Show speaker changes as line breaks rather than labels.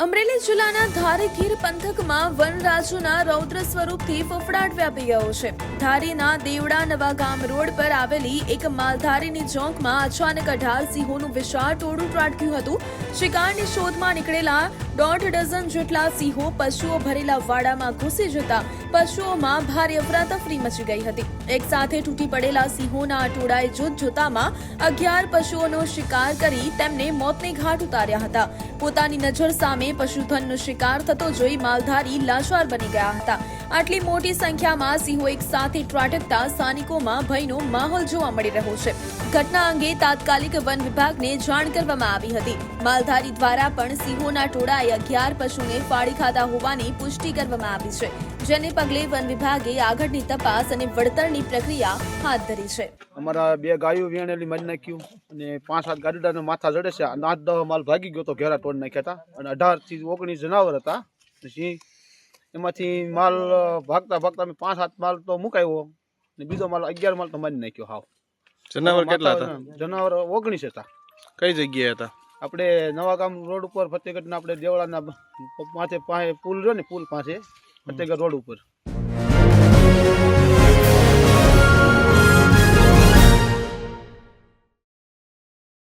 અમરેલી જિલ્લાના ધારી પંથકમાં વનરાજોના રૌદ્ર સ્વરૂપથી ફફડાટ વ્યાપી ગયો છે. ધારીના દેવડા નવા ગામ રોડ પર આવેલી એક માલધારીની ચોકમાં અચાનક 18 સિંહોનું વિશાળ ટોળું ત્રાટક્યું હતું. શિકારની શોધમાં નીકળેલા 1.5 ડઝન જેટલા સિંહો પશુઓ ભરેલા વાડામાં ઘૂસી જતા પશુઓમાં ભારે અફરાતફરી મચી ગઈ હતી. એક સાથે તૂટી પડેલા સિંહોના આ ટોળાએ જોતજોતામાં 11 પશુઓનો શિકાર કરી તેમને મોતને ઘાટ ઉતાર્યા હતા. પોતાની નજર સામે પશુધનનો શિકાર થતો જોઈ માલધારી લાચાર બની ગયા હતા. આટલી મોટી સંખ્યામાં સિંહો એક સાથે ત્રાટકતા સ્થાનિકોમાં ભયનો માહોલ જોવા મળી રહ્યો છે. ઘટના અંગે તાત્કાલિક વન વિભાગને જાણ કરવામાં આવી હતી. માલધારી દ્વારા પણ સિંહોના ટોળાએ 11 પશુને ફાડી ખાધા હોવાની પુષ્ટિ કરવામાં આવી છે, જેને પગલે વન વિભાગે આગળની તપાસ અને વળતરની પ્રક્રિયા હાથ ધરી છે.
અમારા 2 ગાયો વેણેલી મારી નાખ્યું અને 5-7 ગાડીડાનો માથા જડે છે. 8-10 માલ ભાગી ગયો તો ઘેરા તોડ નાખ્યા હતા અને 18 થી 19 જનાવર હતા. પછી એમાંથી માલ ભાગતા ભાગતા 5-7 માલ તો મુકાયો અને બીજો માલ 11 માલ તો મારી નાખ્યો. હાવ
જનાવર કેટલા હતા?
જનાવર 19 હતા.
કઈ જગ્યાએ હતા?
આપણે નવા ગામ રોડ ઉપર ફતેગઢના આપણે દેવળાના પાસે પુલ રહ્યો ને, પુલ પાસે ફતેગઢ રોડ ઉપર.